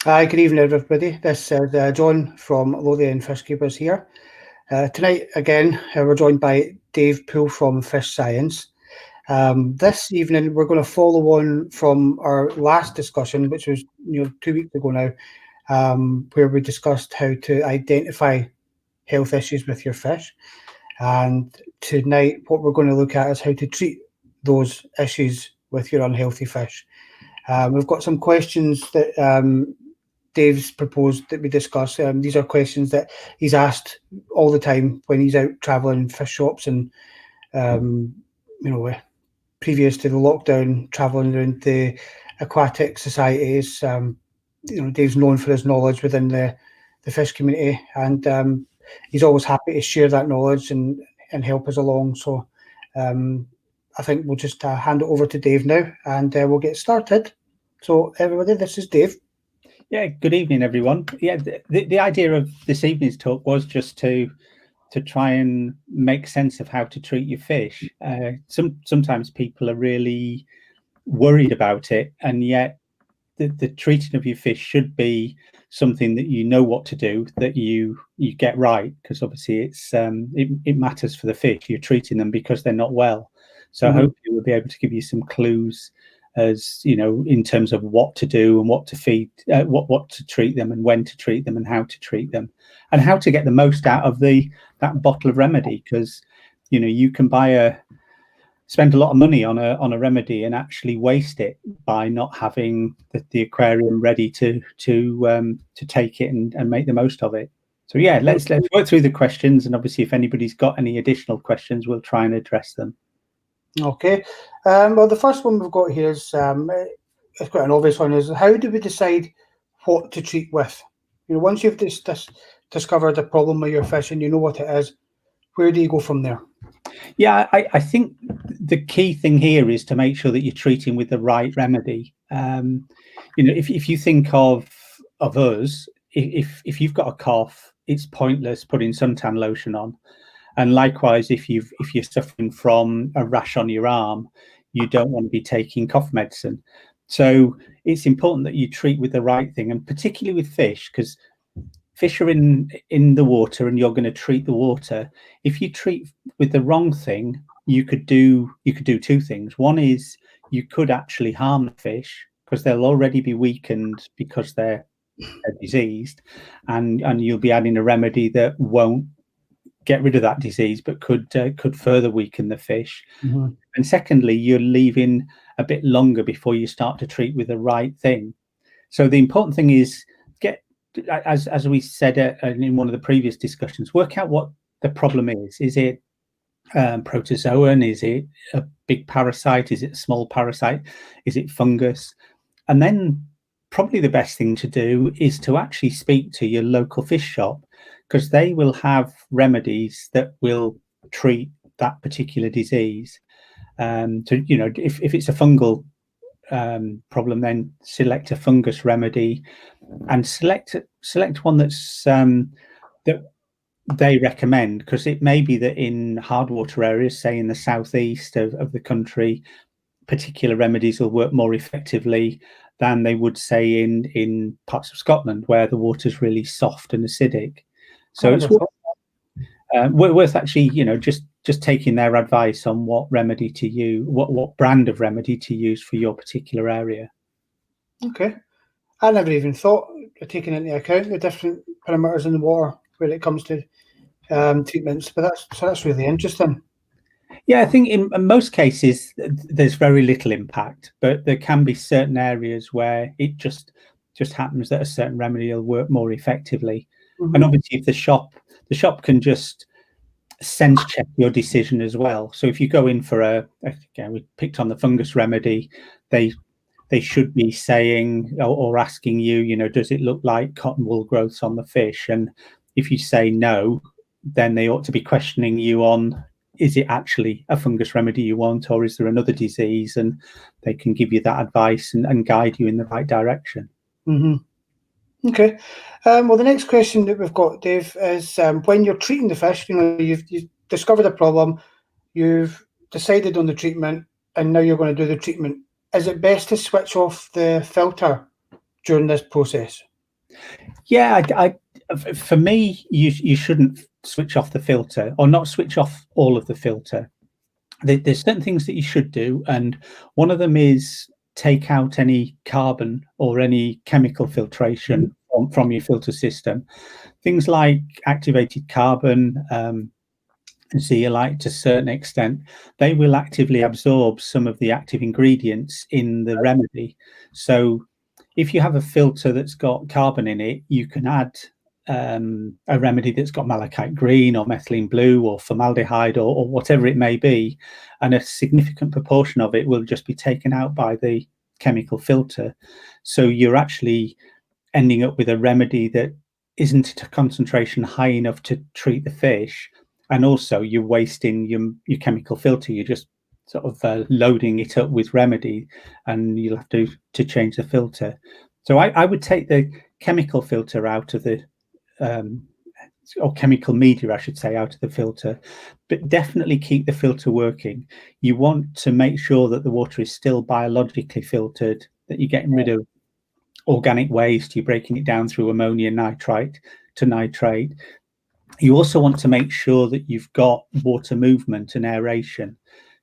Hi, good evening, everybody. This is John from Lothian Fish Keepers here. Tonight, again, we're joined by Dave Poole from Fish Science. This evening, we're going to follow on from our last discussion, which was 2 weeks ago now, where we discussed how to identify health issues with your fish. And tonight, what we're going to look at is how to treat those issues with your unhealthy fish. We've got some questions that Dave's proposed that we discuss. These are questions that he's asked all the time when he's out travelling fish shops and, previous to the lockdown, travelling around the aquatic societies. Dave's known for his knowledge within the fish community, and he's always happy to share that knowledge and help us along. So I think we'll just hand it over to Dave now, and we'll get started. So everybody, this is Dave. Yeah, good evening, everyone. Yeah, the idea of this evening's talk was just to try and make sense of how to treat your fish. Sometimes people are really worried about it, and yet the treating of your fish should be something that you know what to do, that you get right, because obviously it matters for the fish. You're treating them because they're not well. So hopefully we'll be able to give you some clues as in terms of what to do and what to feed, what to treat them and when to treat them and how to treat them and how to get the most out of that bottle of remedy, because you can spend a lot of money on a remedy and actually waste it by not having the aquarium ready to take it and make the most of it. So yeah, let's work through the questions, and obviously if anybody's got any additional questions, we'll try and address them. Okay. Well, the first one we've got here is it's quite an obvious one. Is how do we decide what to treat with? Once you've discovered a problem with your fish and you know what it is, where do you go from there? Yeah, I think the key thing here is to make sure that you're treating with the right remedy. If you think of us, if you've got a cough, it's pointless putting suntan lotion on. And likewise, if you're suffering from a rash on your arm, you don't want to be taking cough medicine. So it's important that you treat with the right thing, and particularly with fish, because fish are in the water and you're going to treat the water. If you treat with the wrong thing, you could do two things. One is you could actually harm the fish because they'll already be weakened because they're diseased, and you'll be adding a remedy that won't get rid of that disease but could further weaken the fish. And secondly, you're leaving a bit longer before you start to treat with the right thing. So the important thing is as we said in one of the previous discussions, work out what the problem is. Is it protozoan? Is it a big parasite? Is it a small parasite? Is it fungus? And then probably the best thing to do is to actually speak to your local fish shop, because they will have remedies that will treat that particular disease. So if it's a fungal problem, then select a fungus remedy and select one that's that they recommend, because it may be that in hard water areas, say in the southeast of the country, particular remedies will work more effectively than they would say in parts of Scotland where the water's really soft and acidic. So it's worth actually, just taking their advice on what remedy to use, what brand of remedy to use for your particular area. Okay. I never even thought of taking into account the different parameters in the water when it comes to treatments, but that's really interesting. Yeah, I think in most cases there's very little impact, but there can be certain areas where it just happens that a certain remedy will work more effectively. And obviously, if the shop can just sense check your decision as well. So if you go in for again, we picked on the fungus remedy, they should be saying or asking you, does it look like cotton wool growths on the fish? And if you say no, then they ought to be questioning you on, is it actually a fungus remedy you want, or is there another disease? And they can give you that advice and guide you in the right direction. Okay. Well, the next question that we've got, Dave, is when you're treating the fish, you've discovered a problem, you've decided on the treatment, and now you're going to do the treatment. Is it best to switch off the filter during this process? Yeah, for me, you shouldn't switch off the filter, or not switch off all of the filter. There's certain things that you should do, and one of them is take out any carbon or any chemical filtration from your filter system. Things like activated carbon, zeolite, to a certain extent, they will actively absorb some of the active ingredients in the remedy. So if you have a filter that's got carbon in it, you can add a remedy that's got malachite green or methylene blue or formaldehyde or whatever it may be, and a significant proportion of it will just be taken out by the chemical filter. So you're actually ending up with a remedy that isn't at a concentration high enough to treat the fish, and also you're wasting your chemical filter. You're just sort of loading it up with remedy, and you'll have to change the filter. So I would take the chemical filter out of the or chemical media, I should say, out of the filter, but definitely keep the filter working. You want to make sure that the water is still biologically filtered, that you're getting rid of organic waste, you're breaking it down through ammonia nitrite to nitrate. You also want to make sure that you've got water movement and aeration,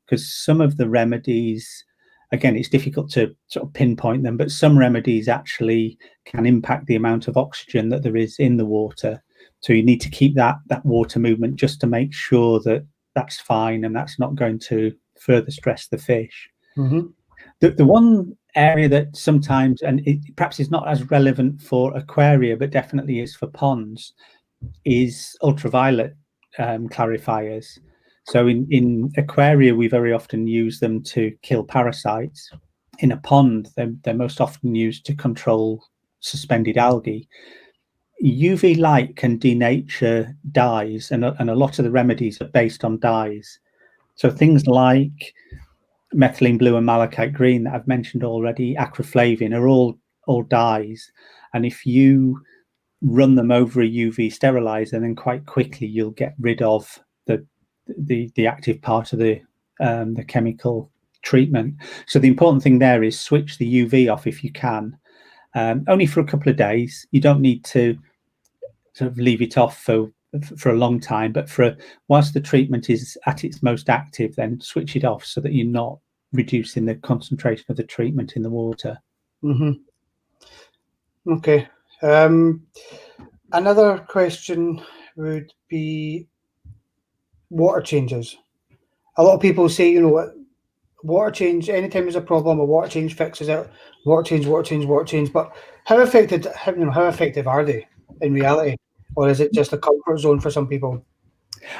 because some of the remedies, again, it's difficult to sort of pinpoint them, but some remedies actually can impact the amount of oxygen that there is in the water. So you need to keep that water movement just to make sure that that's fine and that's not going to further stress the fish. The one area that sometimes, and it perhaps is not as relevant for aquaria, but definitely is for ponds, is ultraviolet clarifiers. So in aquaria, we very often use them to kill parasites. In a pond, they're most often used to control suspended algae. UV light can denature dyes, and a lot of the remedies are based on dyes. So things like methylene blue and malachite green that I've mentioned already, acroflavin, are all dyes. And if you run them over a UV sterilizer, then quite quickly you'll get rid of the active part of the chemical treatment. So the important thing there is switch the UV off if you can, only for a couple of days. You don't need to sort of leave it off for a long time, but whilst the treatment is at its most active, then switch it off so that you're not reducing the concentration of the treatment in the water. Okay. Another question would be water changes. A lot of people say, you know, water change, anytime there's a problem, a water change fixes it. Water change. But how effective are they in reality? Or is it just a comfort zone for some people?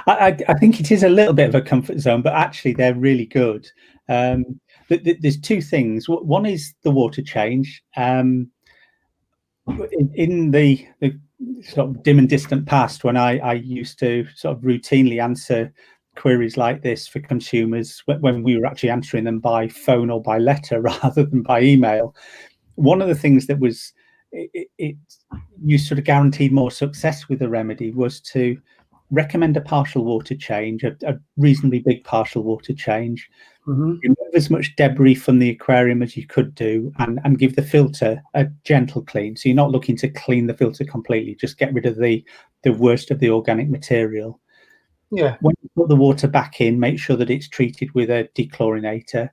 I think it is a little bit of a comfort zone, but actually they're really good. There's two things. One is the water change. In the sort of dim and distant past, when I used to sort of routinely answer queries like this for consumers, when we were actually answering them by phone or by letter rather than by email, one of the things that was you sort of guaranteed more success with the remedy was to recommend a partial water change, a reasonably big partial water change, remove as much debris from the aquarium as you could do, and give the filter a gentle clean. So you're not looking to clean the filter completely, just get rid of the worst of the organic material. Yeah. When you put the water back in, make sure that it's treated with a dechlorinator,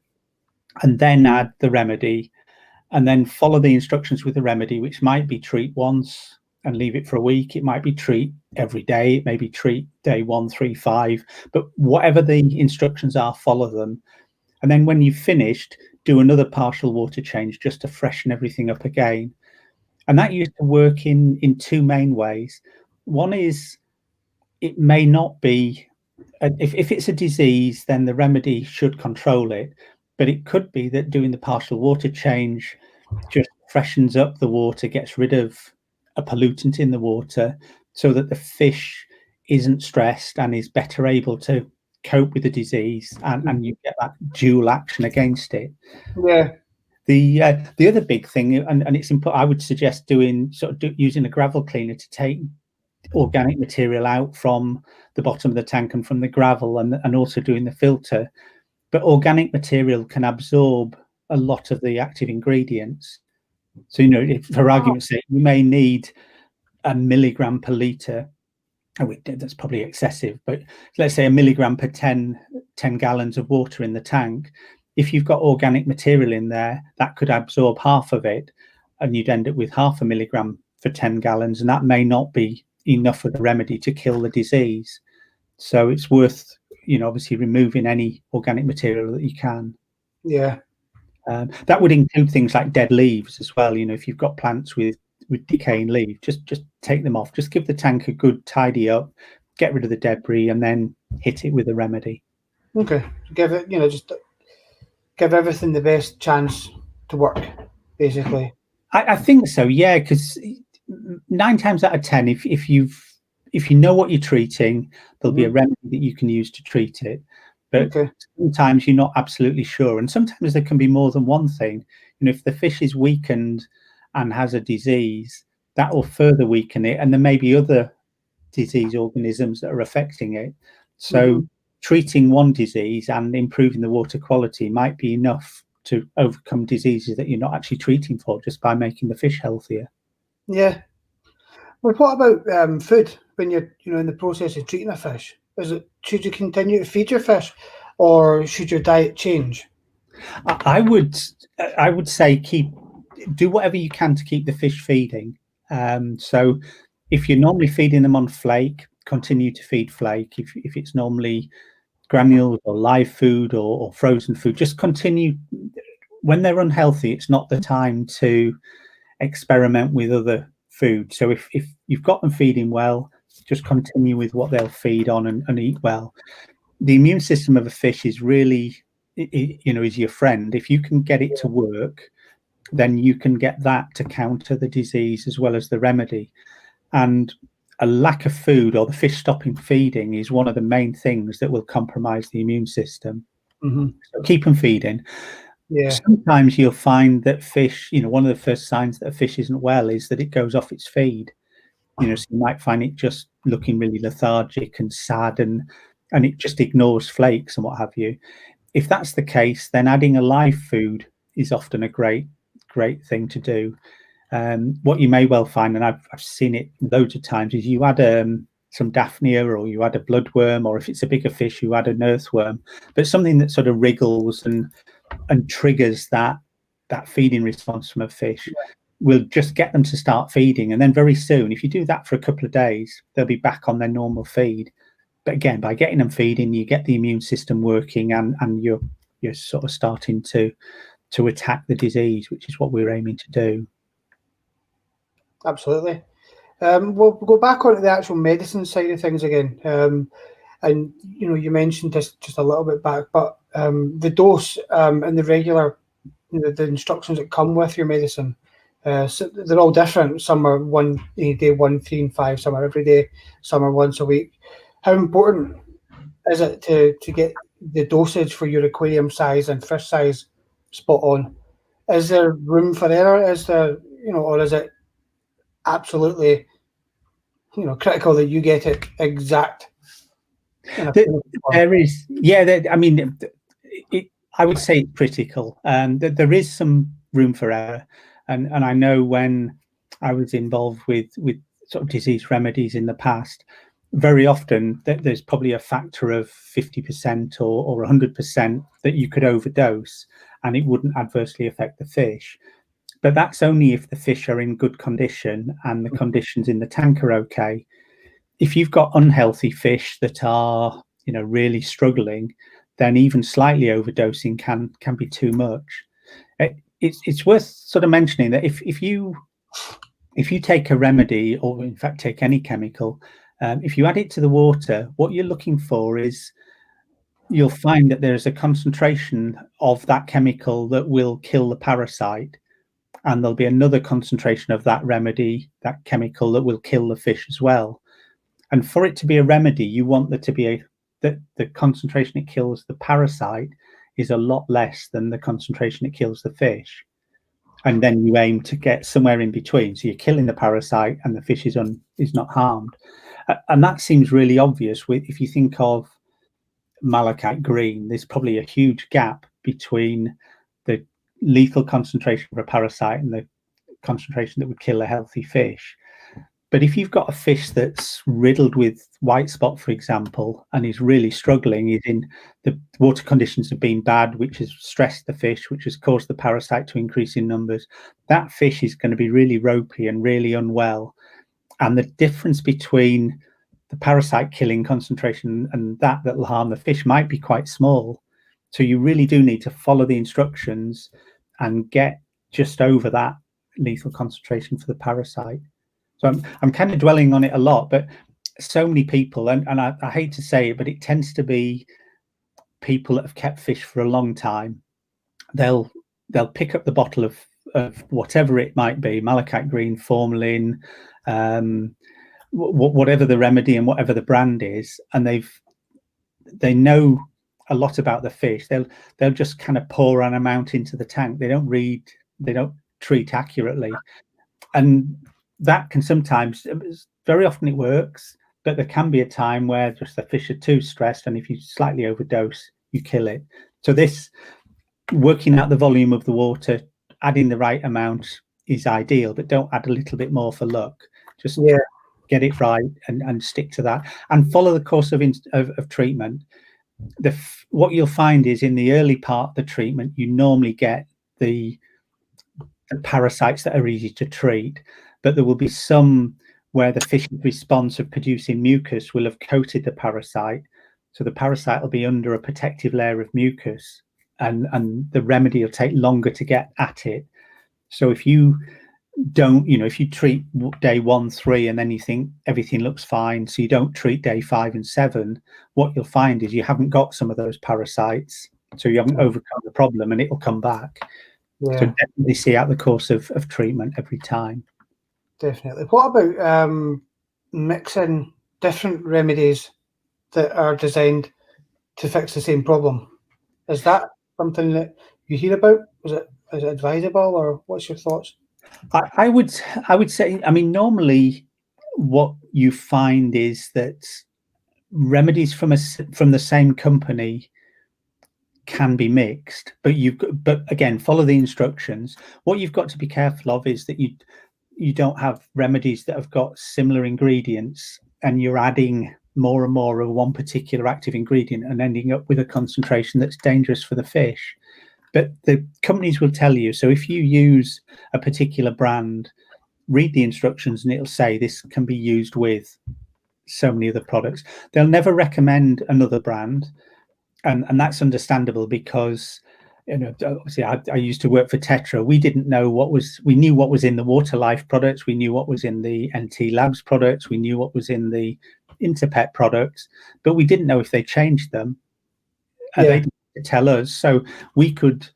and then add the remedy, and then follow the instructions with the remedy, which might be treat once and leave it for a week. It might be treat every day. It may be treat day 1, 3, 5. But whatever the instructions are, follow them. And then when you've finished, do another partial water change just to freshen everything up again. And that used to work in two main ways. One is it may not be, if it's a disease, then the remedy should control it. But it could be that doing the partial water change just freshens up the water, gets rid of a pollutant in the water, so that the fish isn't stressed and is better able to cope with the disease, and you get that dual action against it. Yeah. The other big thing, and it's important, I would suggest doing using a gravel cleaner to take organic material out from the bottom of the tank and from the gravel, and also doing the filter. But organic material can absorb a lot of the active ingredients. So, for argument's sake, you may need 1 milligram per litre. Oh, that's probably excessive, but let's say 1 milligram per 10 gallons of water in the tank. If you've got organic material in there, that could absorb half of it, and you'd end up with 0.5 milligram for 10 gallons, and that may not be enough of the remedy to kill the disease. So it's worth, obviously removing any organic material that you can. Yeah. That would include things like dead leaves as well. If you've got plants with decaying leaves, just take them off. Just give the tank a good tidy up, get rid of the debris, and then hit it with a remedy. Okay. Give it, just give everything the best chance to work, basically. I think so, yeah, because 9 times out of 10, if you know what you're treating, there'll be a remedy that you can use to treat it. But sometimes you're not absolutely sure, and sometimes there can be more than one thing. If the fish is weakened and has a disease, that will further weaken it, and there may be other disease organisms that are affecting it. So treating one disease and improving the water quality might be enough to overcome diseases that you're not actually treating for, just by making the fish healthier. Yeah. Well, what about food when you're in the process of treating a fish? Should you continue to feed your fish, or should your diet change? I would say do whatever you can to keep the fish feeding. So if you're normally feeding them on flake, continue to feed flake. If it's normally granules or live food or frozen food, just continue. When they're unhealthy, it's not the time to experiment with other food. So if you've got them feeding well, just continue with what they'll feed on and eat well. The immune system of a fish is really, is your friend. If you can get it to work, then you can get that to counter the disease as well as the remedy. And a lack of food, or the fish stopping feeding, is one of the main things that will compromise the immune system. So keep them feeding. Yeah. Sometimes you'll find that fish, one of the first signs that a fish isn't well is that it goes off its feed. So you might find it just looking really lethargic and sad, and it just ignores flakes and what have you. If that's the case, then adding a live food is often a great thing to do. What you may well find, and I've seen it loads of times, is you add some Daphnia, or you add a bloodworm, or if it's a bigger fish, you add an earthworm, but something that sort of wriggles and triggers that feeding response from a fish. Will just get them to start feeding, and then very soon, if you do that for a couple of days, they'll be back on their normal feed. But again, by getting them feeding, you get the immune system working, and you're sort of starting to attack the disease, which is what we're aiming to do. Absolutely. We'll go back onto the actual medicine side of things again. And you mentioned this just a little bit back, but the dose and the regular, the instructions that come with your medicine, so they're all different. Some are day 1, 3, and 5. Some are every day. Some are once a week. How important is it to get the dosage for your aquarium size and fish size spot on? Is there room for error? Is there, or is it absolutely, critical that you get it exact? There is, yeah. I mean, I would say it's critical. There is some room for error, and I know when I was involved with sort of disease remedies in the past, very often there's probably a factor of 50% or 100% that you could overdose, and it wouldn't adversely affect the fish. But that's only if the fish are in good condition and the conditions in the tank are okay. If you've got unhealthy fish that are, really struggling, then even slightly overdosing can be too much. It's worth sort of mentioning that if you take a remedy, or in fact take any chemical, if you add it to the water, what you're looking for is, you'll find that there's a concentration of that chemical that will kill the parasite, and there'll be another concentration of that remedy, that chemical, that will kill the fish as well. And for it to be a remedy, you want there to be that the concentration it kills the parasite is a lot less than the concentration it kills the fish. And then you aim to get somewhere in between. So you're killing the parasite and the fish is not harmed. And that seems really obvious. If you think of malachite green, there's probably a huge gap between the lethal concentration of a parasite and concentration that would kill a healthy fish. But if you've got a fish that's riddled with white spot, for example, and is really struggling, is in the water conditions have been bad, which has stressed the fish, which has caused the parasite to increase in numbers, that fish is going to be really ropey and really unwell. And the difference between the parasite killing concentration and that will harm the fish might be quite small. So you really do need to follow the instructions and get just over that lethal concentration for the parasite. So I'm kind of dwelling on it a lot, but so many people, and I hate to say it, but it tends to be people that have kept fish for a long time. They'll pick up the bottle of whatever it might be, malachite green, formalin, whatever the remedy and whatever the brand is, and they know a lot about the fish. They'll just kind of pour an amount into the tank. They don't treat accurately, and that can sometimes, very often it works, but there can be a time where just the fish are too stressed, and if you slightly overdose, you kill it. So this, working out the volume of the water, adding the right amount is ideal, but don't add a little bit more for luck. Just get it right and stick to that, and follow the course of treatment. What you'll find is in the early part of the treatment, you normally get the parasites that are easy to treat, but there will be some where the fish's response of producing mucus will have coated the parasite. So the parasite will be under a protective layer of mucus, and the remedy will take longer to get at it. So if you don't, if you treat day 1, 3, and then you think everything looks fine, so you don't treat day 5 and 7, what you'll find is you haven't got some of those parasites, so you haven't overcome the problem, and it will come back. So definitely see out the course of treatment every time. Definitely. What about mixing different remedies that are designed to fix the same problem? Is that something that you hear about? Is it advisable, or what's your thoughts? I would say, I mean, normally what you find is that remedies from the same company can be mixed, but again, follow the instructions. What you've got to be careful of is that you don't have remedies that have got similar ingredients and you're adding more and more of one particular active ingredient and ending up with a concentration that's dangerous for the fish. But the companies will tell you, so if you use a particular brand, read the instructions and it'll say this can be used with so many other products. They'll never recommend another brand, and that's understandable because obviously I used to work for Tetra. We didn't know we knew what was in the Water Life products, we knew what was in the NT Labs products, we knew what was in the Interpet products, but we didn't know if they changed them. They didn't tell us, so we could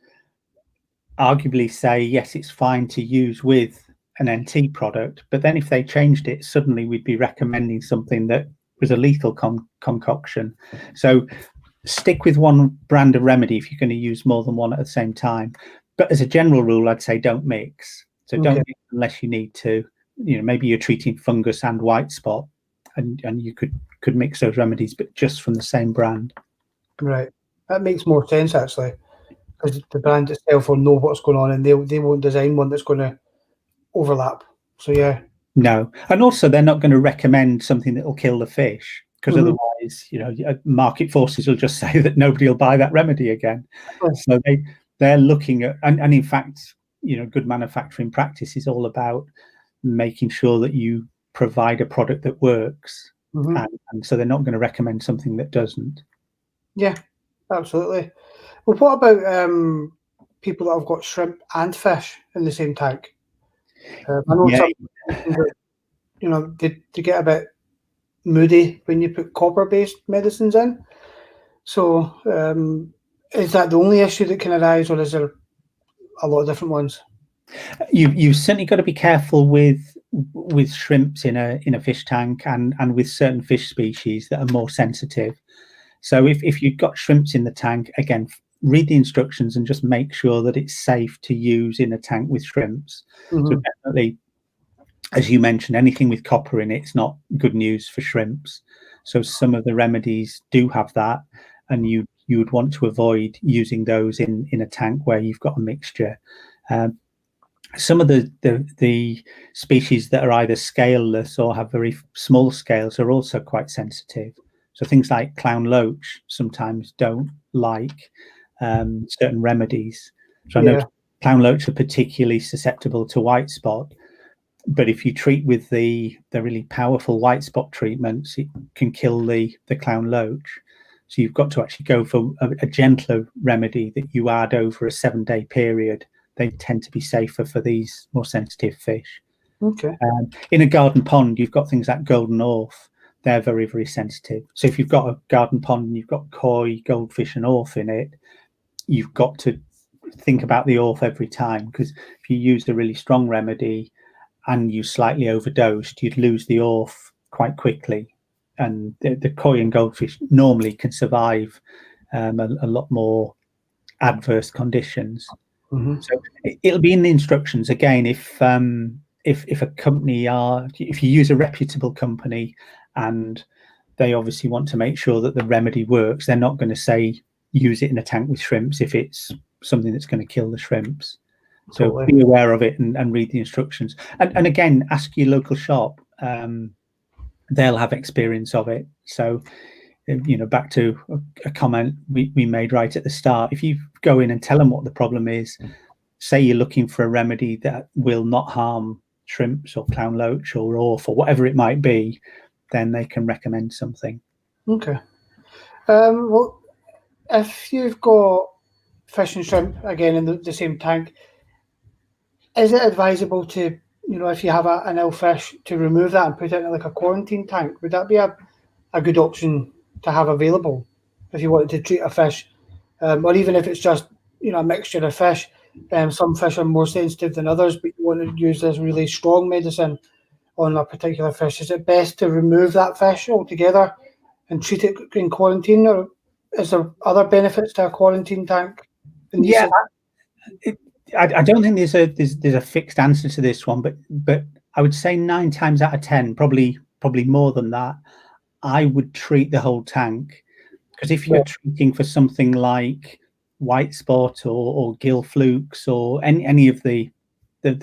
arguably say yes, it's fine to use with an NT product, but then if they changed it, suddenly we'd be recommending something that was a lethal concoction. So stick with one brand of remedy if you're going to use more than one at the same time. But as a general rule, I'd say don't mix. So don't mix unless you need to. Maybe you're treating fungus and white spot, and you could mix those remedies, but just from the same brand. Right, that makes more sense actually, because the brand itself will know what's going on, and they won't design one that's going to overlap. So no, and also they're not going to recommend something that will kill the fish, because otherwise, market forces will just say that nobody will buy that remedy again. So they're looking at, and in fact, good manufacturing practice is all about making sure that you provide a product that works, and so they're not going to recommend something that doesn't. Yeah, absolutely. Well, what about people that have got shrimp and fish in the same tank? I know they get a bit moody when you put copper-based medicines in. So is that the only issue that can arise, or is there a lot of different ones? You've certainly got to be careful with shrimps in a fish tank and with certain fish species that are more sensitive. So if you've got shrimps in the tank, again, read the instructions and just make sure that it's safe to use in a tank with shrimps. So definitely, as you mentioned, anything with copper in it's not good news for shrimps. So some of the remedies do have that, and you would want to avoid using those in a tank where you've got a mixture. some of the species that are either scaleless or have very small scales are also quite sensitive. So things like clown loach sometimes don't like certain remedies. So I know clown loach are particularly susceptible to white spot, but if you treat with the really powerful white spot treatments, it can kill the clown loach. So you've got to actually go for a gentler remedy that you add over a 7-day period. They tend to be safer for these more sensitive fish. Okay. In a garden pond, you've got things like golden orth. They're very, very sensitive. So if you've got a garden pond and you've got koi, goldfish and orth in it, you've got to think about the orth every time, because if you use a really strong remedy and you slightly overdosed, you'd lose the orth quite quickly. And the koi and goldfish normally can survive a lot more adverse conditions. Mm-hmm. So it'll be in the instructions again. If a company if you use a reputable company and they obviously want to make sure that the remedy works, they're not going to say use it in a tank with shrimps if it's something that's going to kill the shrimps. So totally. Be aware of it and read the instructions. And again, ask your local shop. They'll have experience of it. So, back to a comment we made right at the start. If you go in and tell them what the problem is, say you're looking for a remedy that will not harm shrimps or clown loach or orth or whatever it might be, then they can recommend something. Okay. Well, if you've got fish and shrimp again in the same tank, is it advisable to, if you have an ill fish, to remove that and put it in like a quarantine tank? Would that be a good option to have available if you wanted to treat a fish, or even if it's just a mixture of fish? Some fish are more sensitive than others, but you want to use this really strong medicine on a particular fish. Is it best to remove that fish altogether and treat it in quarantine, or is there other benefits to a quarantine tank? Yeah, I don't think there's a fixed answer to this one, but I would say 9 times out of 10, probably more than that, I would treat the whole tank, because if you're treating for something like white spot or gill flukes or any of the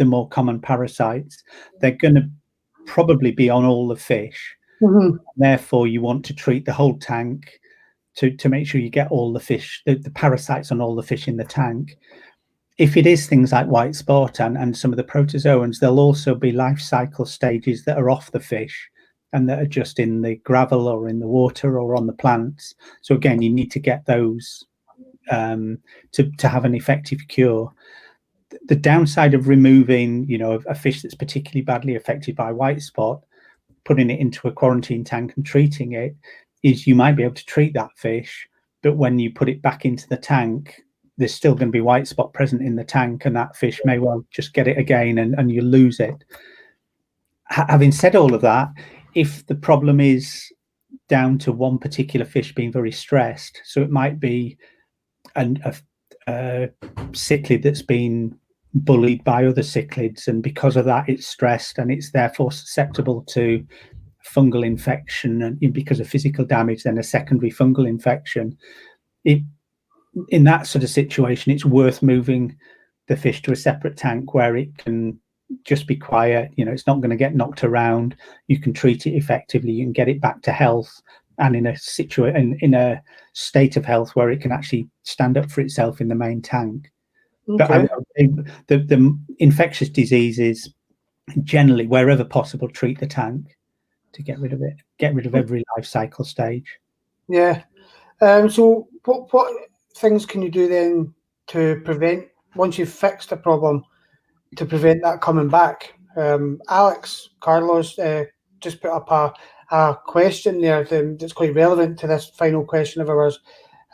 more common parasites, they're going to probably be on all the fish. Mm-hmm. Therefore, you want to treat the whole tank to make sure you get all the fish, the parasites on all the fish in the tank. If it is things like white spot and some of the protozoans, there'll also be life cycle stages that are off the fish and that are just in the gravel or in the water or on the plants. So again, you need to get those to have an effective cure. The downside of removing, a fish that's particularly badly affected by white spot, putting it into a quarantine tank and treating it, is you might be able to treat that fish, but when you put it back into the tank, there's still going to be white spot present in the tank, and that fish may well just get it again and you lose it. Having said all of that, if the problem is down to one particular fish being very stressed, so it might be a cichlid that's been bullied by other cichlids, and because of that it's stressed and it's therefore susceptible to fungal infection, and because of physical damage then a secondary fungal infection, in that sort of situation it's worth moving the fish to a separate tank where it can just be quiet. It's not going to get knocked around. You can treat it effectively, you can get it back to health and in a state of health where it can actually stand up for itself in the main tank. Okay. But the infectious diseases, generally, wherever possible, treat the tank to get rid of it, get rid of every life cycle stage. Yeah. So what things can you do then to prevent, once you've fixed the problem, to prevent that coming back? Alex Carlos just put up a question there that's quite relevant to this final question of ours.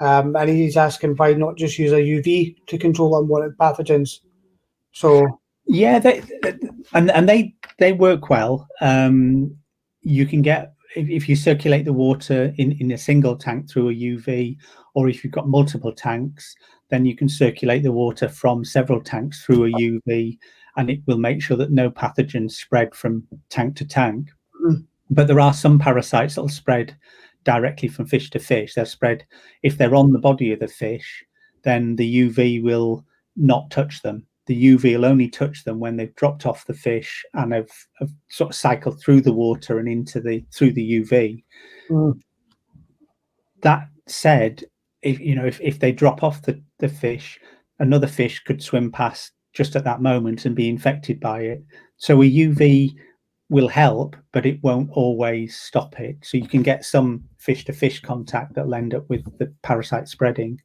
And he's asking why not just use a UV to control unwanted pathogens. So yeah, they work well. You can get, if you circulate the water in a single tank through a UV, or if you've got multiple tanks, then you can circulate the water from several tanks through a UV, and it will make sure that no pathogens spread from tank to tank. Mm. But there are some parasites that will spread directly from fish to fish. They're spread, if they're on the body of the fish, then the UV will not touch them. the UV will only touch them when they've dropped off the fish and have sort of cycled through the water and through the UV. That said, if they drop off the fish, another fish could swim past just at that moment and be infected by it. So a UV will help, but it won't always stop it. So you can get some fish-to-fish contact that'll end up with the parasite spreading.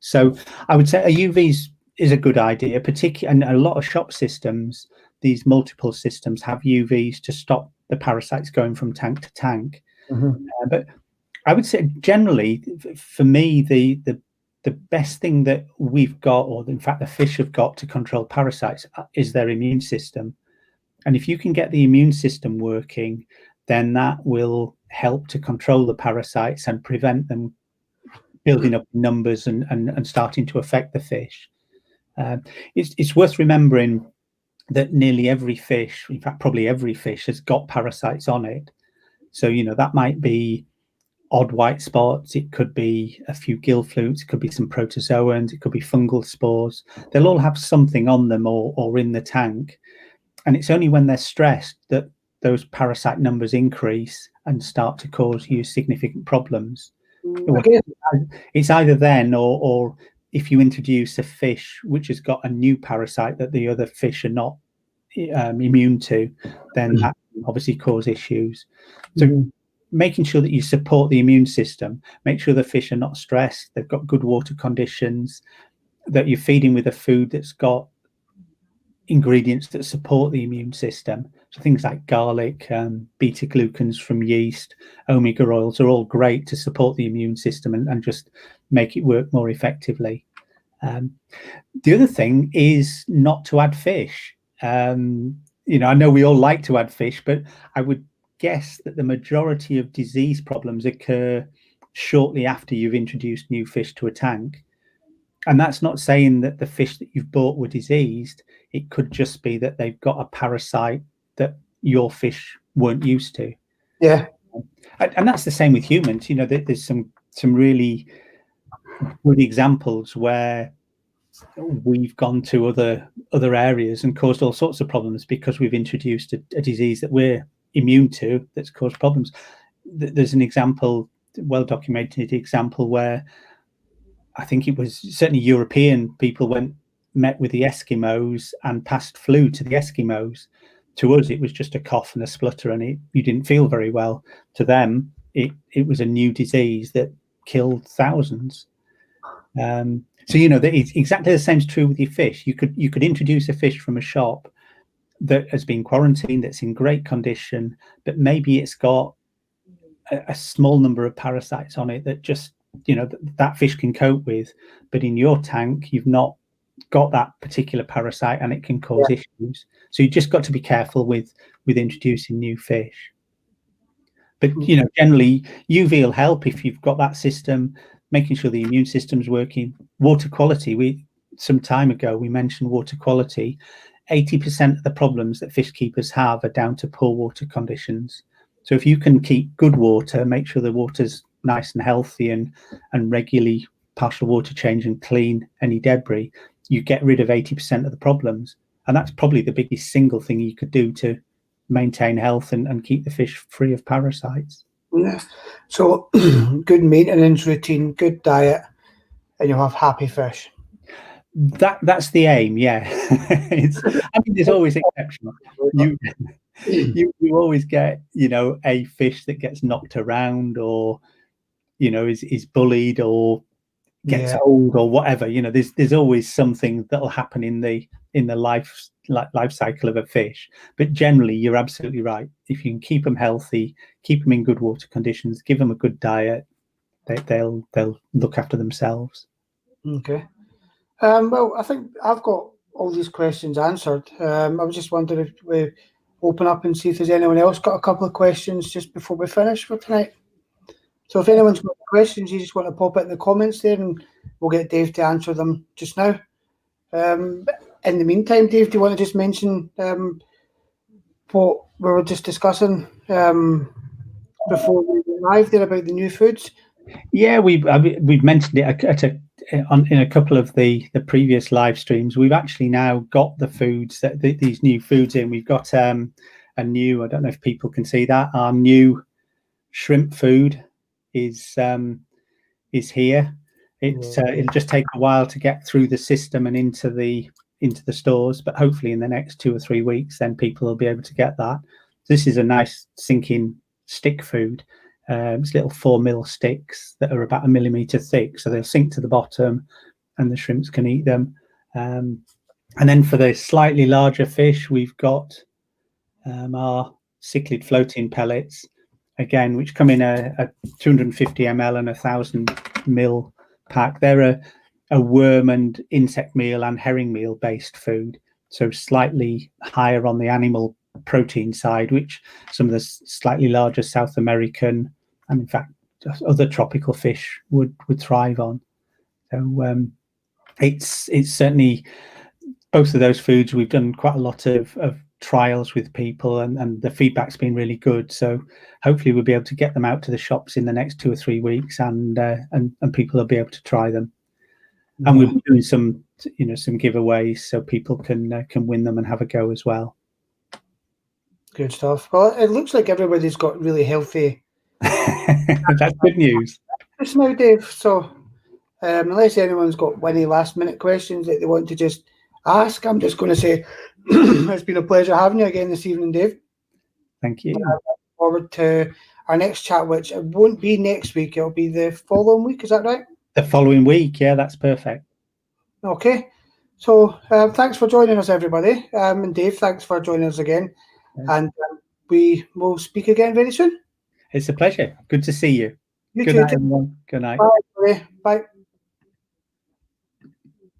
So I would say a UV is a good idea, particularly, and a lot of shop systems, these multiple systems, have UVs to stop the parasites going from tank to tank. But I would say generally, for me, the best thing that we've got, or in fact the fish have got to control parasites, is their immune system. And if you can get the immune system working, then that will help to control the parasites and prevent them building up numbers and starting to affect the fish. It's worth remembering that nearly every fish, in fact, probably every fish, has got parasites on it. So, that might be odd white spots, it could be a few gill flukes, it could be some protozoans, it could be fungal spores. They'll all have something on them or in the tank. And it's only when they're stressed that those parasite numbers increase and start to cause you significant problems. Okay. It's either then or if you introduce a fish which has got a new parasite that the other fish are not immune to, then that can obviously cause issues. So making sure that you support the immune system, make sure the fish are not stressed, they've got good water conditions, that you're feeding with a food that's got ingredients that support the immune system. So things like garlic, beta glucans from yeast, omega oils are all great to support the immune system and just make it work more effectively. The other thing is not to add fish. I know we all like to add fish, but I would guess that the majority of disease problems occur shortly after you've introduced new fish to a tank. And that's not saying that the fish that you've bought were diseased. It could just be that they've got a parasite that your fish weren't used to. Yeah. And that's the same with humans. There's some really good examples where we've gone to other areas and caused all sorts of problems because we've introduced a disease that we're immune to that's caused problems. There's an example, well-documented example, where I think it was certainly European people met with the Eskimos and passed flu to the Eskimos. To us, it was just a cough and a splutter, and you didn't feel very well. To them, it was a new disease that killed thousands. So that it's exactly the same is true with your fish. You could introduce a fish from a shop that has been quarantined, that's in great condition, but maybe it's got a small number of parasites on it that just that fish can cope with, but in your tank you've not got that particular parasite and it can cause issues. So you just got to be careful with introducing new fish. But generally UV will help if you've got that system, making sure the immune system's working. Water quality, some time ago we mentioned water quality. 80% of the problems that fish keepers have are down to poor water conditions. So if you can keep good water, make sure the water's nice and healthy and regularly partial water change and clean any debris, you get rid of 80% of the problems. And that's probably the biggest single thing you could do to maintain health and keep the fish free of parasites. Yeah. So good maintenance routine, good diet, and you'll have happy fish. That's the aim, yeah. There's always exceptions. You always get a fish that gets knocked around or is bullied or gets old or whatever. There's always something that'll happen in the life cycle of a fish. But generally you're absolutely right. If you can keep them healthy, keep them in good water conditions, give them a good diet, they'll look after themselves. Okay. Well, I think I've got all these questions answered. I was just wondering if we open up and see if there's anyone else got a couple of questions just before we finish for tonight. So if anyone's got questions, you just want to pop it in the comments there and we'll get Dave to answer them just now. In the meantime, Dave, do you want to just mention what we were just discussing before we went live there about the new foods? Yeah, we've mentioned it in a couple of the previous live streams, we've actually now got the foods that these new foods in. We've got a new, I don't know if people can see that, our new shrimp food is here. It'll just take a while to get through the system and into the stores, but hopefully in the next 2 or 3 weeks, then people will be able to get that. This is a nice sinking stick food. It's little 4mm sticks that are about 1 millimeter thick, so they'll sink to the bottom, and the shrimps can eat them. And then for the slightly larger fish, we've got our Cichlid floating pellets, again, which come in a 250 ml and 1,000 ml pack. They're a worm and insect meal and herring meal based food, so slightly higher on the animal protein side, which some of the slightly larger South American and in fact other tropical fish would thrive on. So it's certainly both of those foods. We've done quite a lot of trials with people, and the feedback's been really good. So hopefully we'll be able to get them out to the shops in the next 2 or 3 weeks, and people will be able to try them. And we'll be doing some giveaways so people can win them and have a go as well. Good stuff. Well, it looks like everybody's got really healthy. That's good news. Just now, Dave. So, unless anyone's got any last-minute questions that they want to just ask, I'm just going to say it's been a pleasure having you again this evening, Dave. Thank you. I look forward to our next chat, which it won't be next week. It'll be the following week. Is that right? The following week. Yeah, that's perfect. Okay. So, thanks for joining us, everybody. And Dave, thanks for joining us again. And we will speak again very soon. It's a pleasure. Good to see you. You Good too. night, everyone. Good night. Bye. Bye.